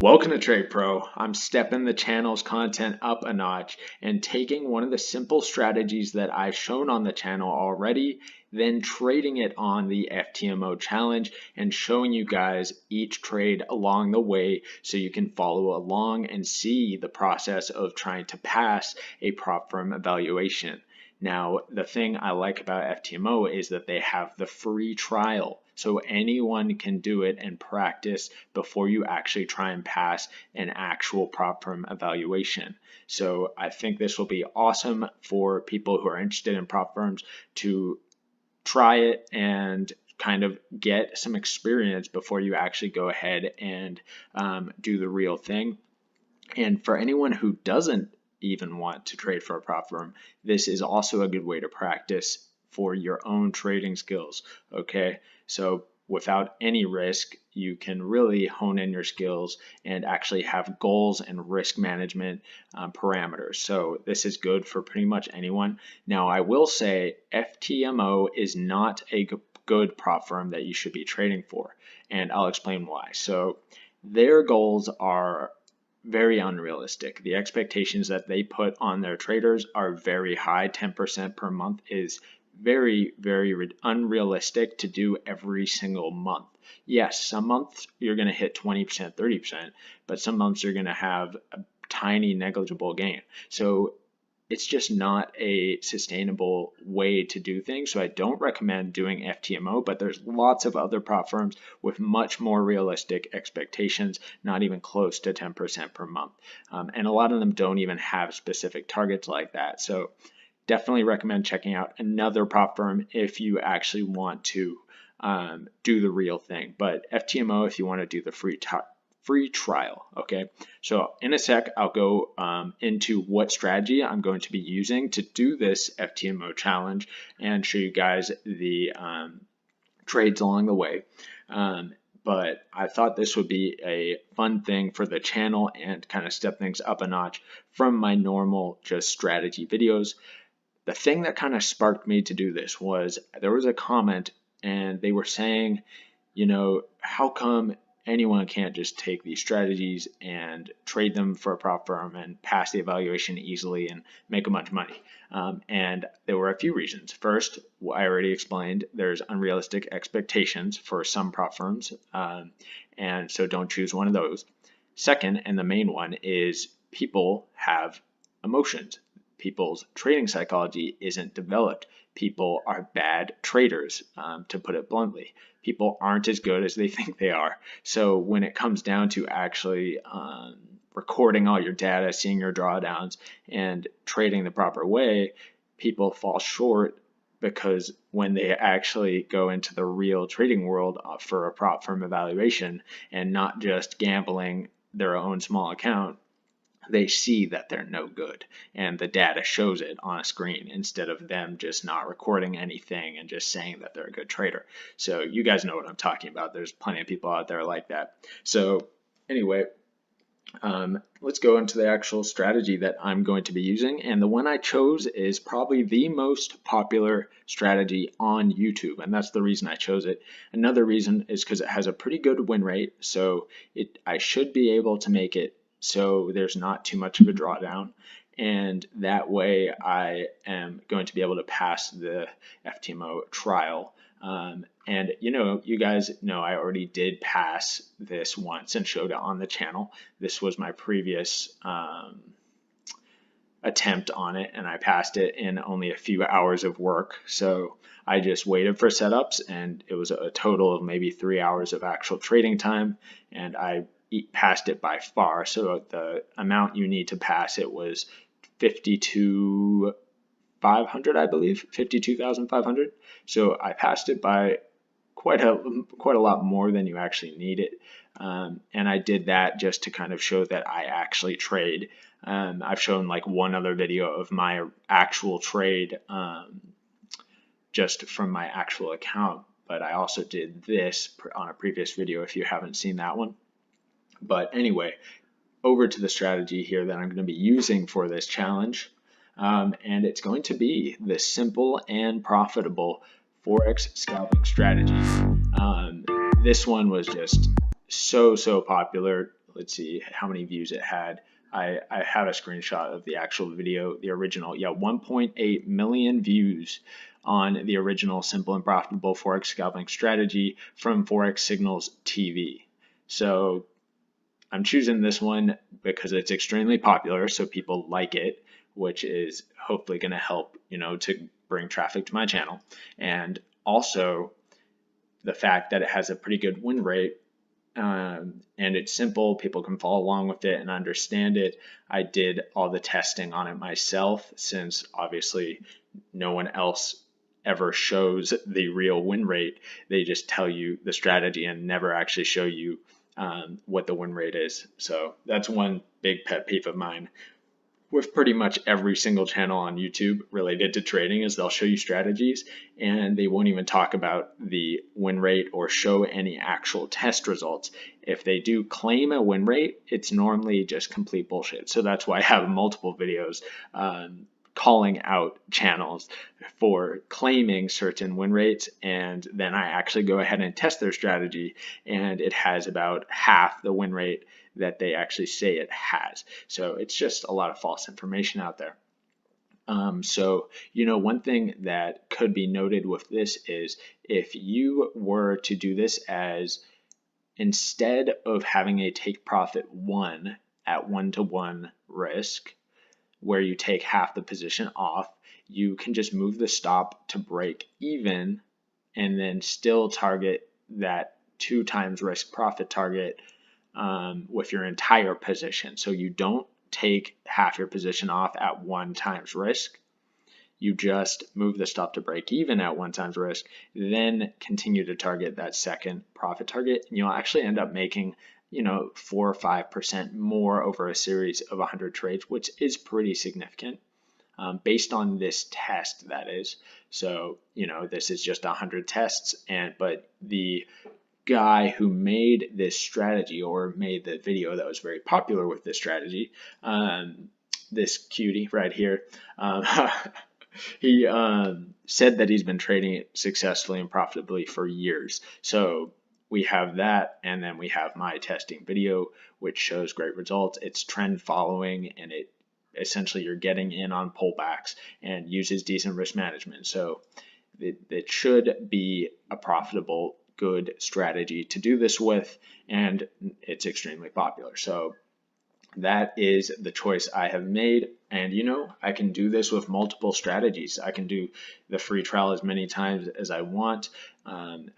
Welcome to Trade Pro. I'm stepping the channel's content up a notch and taking one of the simple strategies that I've shown on the channel already, then trading it on the FTMO challenge and showing you guys each trade along the way so you can follow along and see the process of trying to pass a prop firm evaluation. Now, the thing I like about FTMO is that they have the free trial. So anyone can do it and practice before you actually try and pass an actual prop firm evaluation. So I think this will be awesome for people who are interested in prop firms to try it and kind of get some experience before you actually go ahead and do the real thing. And for anyone who doesn't even want to trade for a prop firm, this is also a good way to practice for your own trading skills. Okay, so without any risk, you can really hone in your skills and actually have goals and risk management parameters. So this is good for pretty much anyone. Now, I will say FTMO is not a good prop firm that you should be trading for, and I'll explain why. So their goals are very unrealistic. The expectations that they put on their traders are very high. 10% per month is very, very unrealistic to do every single month. Yes, some months you're going to hit 20%, 30%, but some months you're going to have a tiny negligible gain. So it's just not a sustainable way to do things. So I don't recommend doing FTMO, but there's lots of other prop firms with much more realistic expectations, not even close to 10% per month. And a lot of them don't even have specific targets like that. So definitely recommend checking out another prop firm if you actually want to do the real thing. But FTMO, if you want to do the free trial. Okay, so in a sec I'll go into what strategy I'm going to be using to do this FTMO challenge and show you guys the trades along the way. But I thought this would be a fun thing for the channel and kind of step things up a notch from my normal just strategy videos. The thing that kind of sparked me to do this was there was a comment and they were saying, you know, how come anyone can't just take these strategies and trade them for a prop firm and pass the evaluation easily and make a bunch of money? And there were a few reasons. First, I already explained, there's unrealistic expectations for some prop firms, and so don't choose one of those. Second, and the main one, is people have emotions. People's trading psychology isn't developed. People are bad traders, to put it bluntly. People aren't as good as they think they are. So when it comes down to actually recording all your data, seeing your drawdowns, and trading the proper way, people fall short because when they actually go into the real trading world for a prop firm evaluation and not just gambling their own small account, they see that they're no good and the data shows it on a screen instead of them just not recording anything and just saying that they're a good trader. So you guys know what I'm talking about. There's plenty of people out there like that. So anyway, let's go into the actual strategy that I'm going to be using. And the one I chose is probably the most popular strategy on YouTube. And that's the reason I chose it. Another reason is because it has a pretty good win rate. So I should be able to make it so there's not too much of a drawdown, and that way I am going to be able to pass the FTMO trial. And you guys know I already did pass this once and showed it on the channel. This was my previous attempt on it, and I passed it in only a few hours of work. So I just waited for setups, and it was a total of maybe 3 hours of actual trading time, and I passed it by far. So the amount you need to pass it was 52,500, I believe, 52,500. So I passed it by quite a lot more than you actually need it. And I did that just to kind of show that I actually trade. I've shown like one other video of my actual trade just from my actual account, but I also did this on a previous video if you haven't seen that one. But anyway, over to the strategy here that I'm going to be using for this challenge. And it's going to be the simple and profitable Forex scalping strategy. This one was just so popular. let's see how many views it had. I have a screenshot of the actual video, the original. Yeah, 1.8 million views on the original Simple and Profitable Forex Scalping Strategy from Forex Signals TV. So I'm choosing this one because it's extremely popular, so people like it, which is hopefully going to help, to bring traffic to my channel. And also the fact that it has a pretty good win rate, and it's simple, people can follow along with it and understand it. I did all the testing on it myself, since obviously no one else ever shows the real win rate. They just tell you the strategy and never actually show you what the win rate is. So that's one big pet peeve of mine with pretty much every single channel on YouTube related to trading, is they'll show you strategies and they won't even talk about the win rate or show any actual test results. If they do claim a win rate, it's normally just complete bullshit. So that's why I have multiple videos calling out channels for claiming certain win rates, and then I actually go ahead and test their strategy, and it has about half the win rate that they actually say it has. So it's just a lot of false information out there. So, one thing that could be noted with this is, if you were to do this as, instead of having a take profit 1 at 1-to-1 risk, where you take half the position off, you can just move the stop to break even and then still target that 2 times risk profit target with your entire position. So you don't take half your position off at 1 times risk. You just move the stop to break even at 1 times risk, then continue to target that second profit target. And you'll actually end up making 4 or 5% more over a series of 100 trades, which is pretty significant based on this test, that is. So, this is just 100 tests, but the guy who made this strategy, or made the video that was very popular with this strategy, this cutie right here, he said that he's been trading it successfully and profitably for years. So we have that, and then we have my testing video, which shows great results. It's trend following, and it essentially, you're getting in on pullbacks and uses decent risk management. So it should be a profitable, good strategy to do this with, and it's extremely popular. So that is the choice I have made. And I can do this with multiple strategies. I can do the free trial as many times as I want.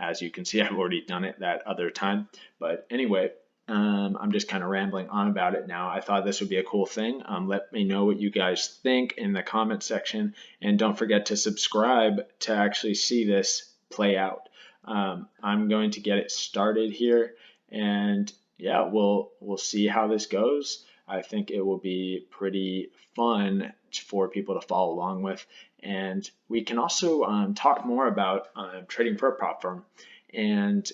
As you can see, I've already done it that other time. But anyway, I'm just kind of rambling on about it now. I thought this would be a cool thing. Let me know what you guys think in the comment section. And don't forget to subscribe to actually see this play out. I'm going to get it started here. And yeah, we'll see how this goes. I think it will be pretty fun for people to follow along with. And we can also talk more about trading for a prop firm. And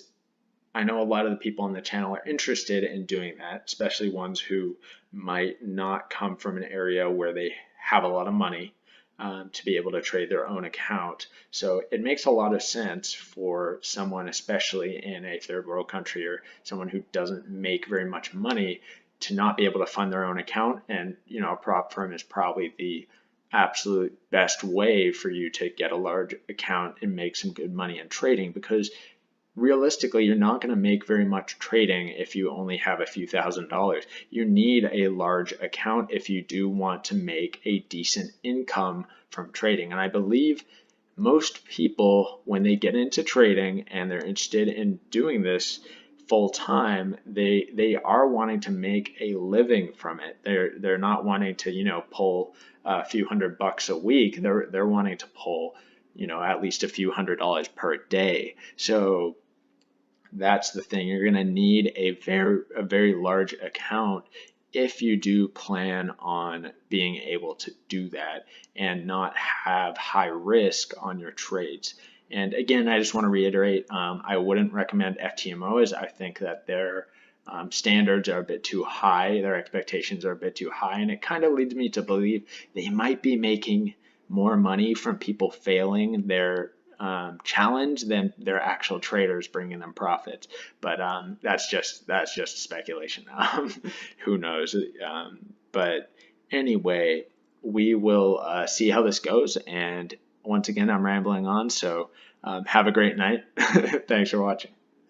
I know a lot of the people on the channel are interested in doing that, especially ones who might not come from an area where they have a lot of money to be able to trade their own account. So it makes a lot of sense for someone, especially in a third world country, or someone who doesn't make very much money, to not be able to fund their own account. And a prop firm is probably the absolute best way for you to get a large account and make some good money in trading, because realistically, you're not going to make very much trading if you only have a few $1,000s. You need a large account if you do want to make a decent income from trading. And I believe most people, when they get into trading and they're interested in doing this full time, they are wanting to make a living from it. They're not wanting to pull a few $100 a week. They're wanting to pull at least a few $100s per day. So that's the thing. You're going to need a very large account if you do plan on being able to do that and not have high risk on your trades. And again, I just want to reiterate, I wouldn't recommend FTMOs. I think that their standards are a bit too high. Their expectations are a bit too high. And it kind of leads me to believe they might be making more money from people failing their challenge than their actual traders bringing them profits. But that's just speculation. Who knows? But anyway, we will see how this goes. And once again, I'm rambling on. So have a great night. Thanks for watching.